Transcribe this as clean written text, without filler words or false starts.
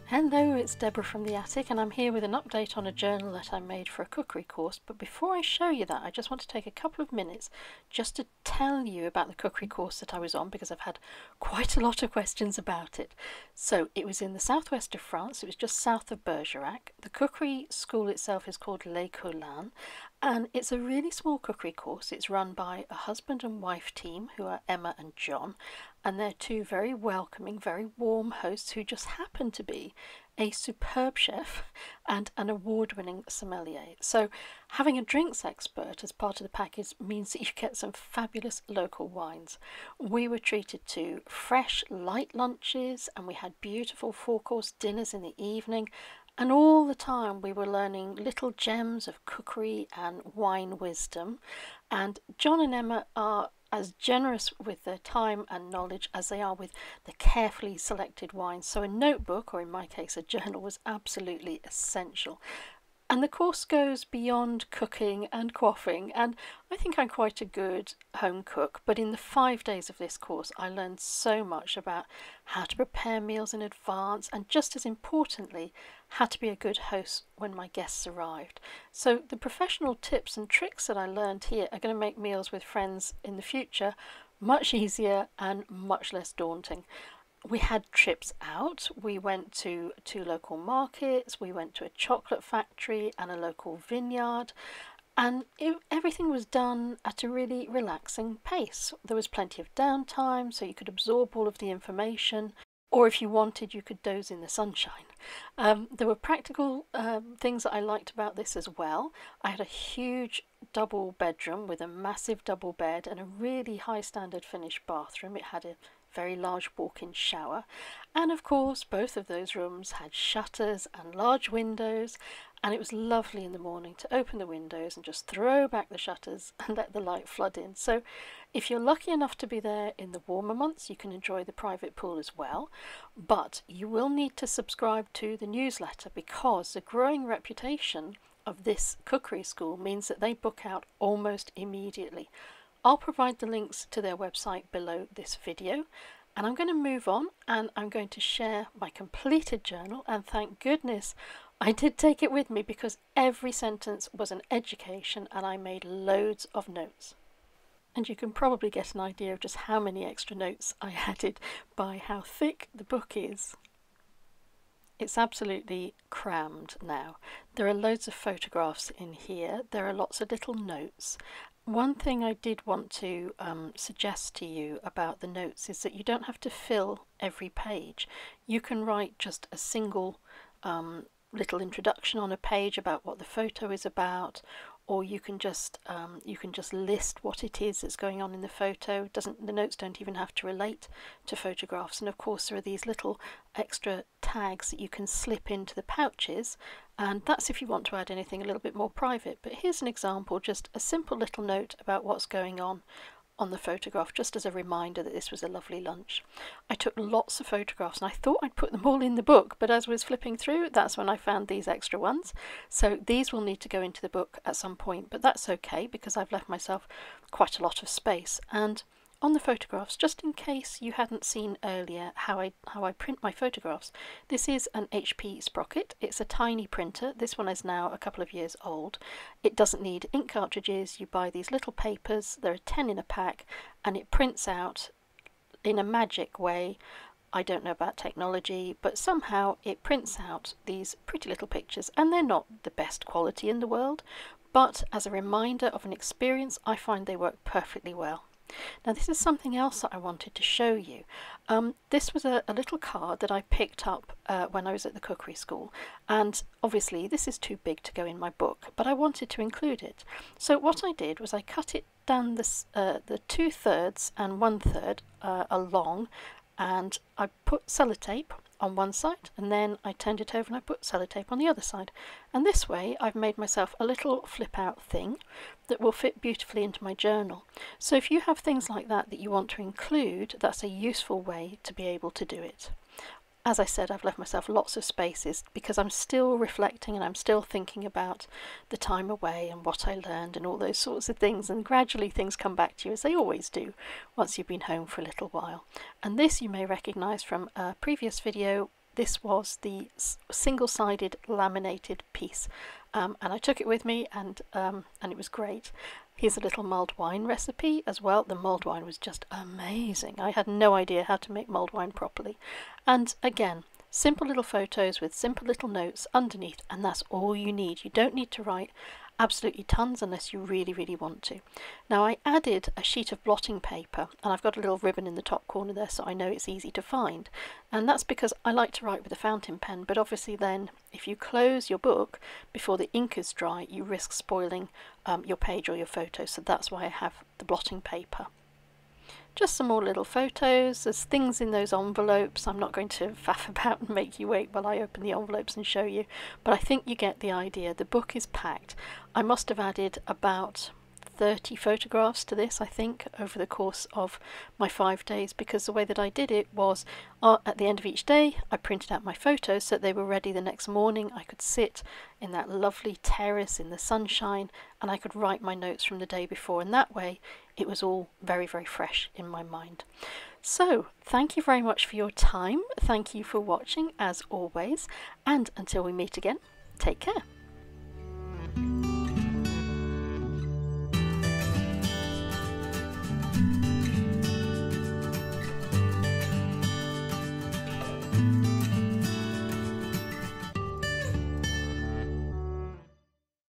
Hello, it's Deborah from the attic, and I'm here with an update on a journal that I made for a cookery course. But before I show you that, I just want to take a couple of minutes just to tell you about the cookery course that I was on, because I've had quite a lot of questions about it. So it was in the southwest of France. It was just south of Bergerac. The cookery school itself is called Les Caulins, and it's a really small cookery course. It's run by a husband and wife team who are Emma and John, and they're two very welcoming, very warm hosts who just happen to be a superb chef and an award-winning sommelier. So having a drinks expert as part of the package means that you get some fabulous local wines. We were treated to fresh, light lunches, and we had beautiful four-course dinners in the evening. And all the time we were learning little gems of cookery and wine wisdom. And John and Emma are as generous with their time and knowledge as they are with the carefully selected wines. So a notebook, or in my case a journal, was absolutely essential. And the course goes beyond cooking and quaffing, and I think I'm quite a good home cook, but in the 5 days of this course I learned so much about how to prepare meals in advance, and just as importantly, how to be a good host when my guests arrived. So the professional tips and tricks that I learned here are going to make meals with friends in the future much easier and much less daunting. We had trips out. We went to two local markets, we went to a chocolate factory and a local vineyard, and everything was done at a really relaxing pace. There was plenty of downtime, so you could absorb all of the information, or if you wanted, you could doze in the sunshine. There were practical things that I liked about this as well. I had a huge double bedroom with a massive double bed and a really high standard finished bathroom. It had a very large walk-in shower, and of course both of those rooms had shutters and large windows, and it was lovely in the morning to open the windows and just throw back the shutters and let the light flood in. So if you're lucky enough to be there in the warmer months, you can enjoy the private pool as well, but you will need to subscribe to the newsletter, because the growing reputation of this cookery school means that they book out almost immediately. I'll provide the links to their website below this video, and I'm going to move on and I'm going to share my completed journal, and thank goodness I did take it with me, because every sentence was an education and I made loads of notes. And you can probably get an idea of just how many extra notes I added by how thick the book is. It's absolutely crammed now. There are loads of photographs in here, there are lots of little notes. One thing I did want to suggest to you about the notes is that you don't have to fill every page. You can write just a single little introduction on a page about what the photo is about, or you can just list what it is that's going on in the photo. The notes don't even have to relate to photographs. And of course there are these little extra tags that you can slip into the pouches, and that's if you want to add anything a little bit more private. But here's an example, just a simple little note about what's going on the photograph, just as a reminder that this was a lovely lunch. I took lots of photographs and I thought I'd put them all in the book, but as I was flipping through, that's when I found these extra ones. So these will need to go into the book at some point, but that's okay because I've left myself quite a lot of space. And on the photographs, just in case you hadn't seen earlier how I print my photographs, this is an HP Sprocket. It's a tiny printer. This one is now a couple of years old. It doesn't need ink cartridges. You buy these little papers, there are 10 in a pack, and it prints out in a magic way. I don't know about technology, but somehow it prints out these pretty little pictures, and they're not the best quality in the world, but as a reminder of an experience, I find they work perfectly well. Now this is something else that I wanted to show you. This was a little card that I picked up when I was at the cookery school, and obviously this is too big to go in my book, but I wanted to include it. So what I did was I cut it down the 2/3 and 1/3 along, and I put sellotape on one side, and then I turned it over and I put sellotape on the other side, and this way I've made myself a little flip out thing that will fit beautifully into my journal. So if you have things like that you want to include, that's a useful way to be able to do it. As I said, I've left myself lots of spaces because I'm still reflecting and I'm still thinking about the time away and what I learned and all those sorts of things, and gradually things come back to you, as they always do once you've been home for a little while. And this you may recognise from a previous video. this was the single-sided laminated piece, and I took it with me, and it was great. Here's a little mulled wine recipe as well. The mulled wine was just amazing. I had no idea how to make mulled wine properly. And again, simple little photos with simple little notes underneath, and that's all you need. You don't need to write absolutely tons unless you really, really want to. Now I added a sheet of blotting paper, and I've got a little ribbon in the top corner there so I know it's easy to find, and that's because I like to write with a fountain pen, but obviously then if you close your book before the ink is dry you risk spoiling your page or your photo, so that's why I have the blotting paper. Just some more little photos. There's things in those envelopes. I'm not going to faff about and make you wait while I open the envelopes and show you, but I think you get the idea. The book is packed. I must have added about 30 photographs to this, I think, over the course of my 5 days, because the way that I did it was at the end of each day I printed out my photos so that they were ready the next morning. I could sit in that lovely terrace in the sunshine and I could write my notes from the day before, and that way it was all very, very fresh in my mind. So thank you very much for your time. Thank you for watching as always, and until we meet again, take care.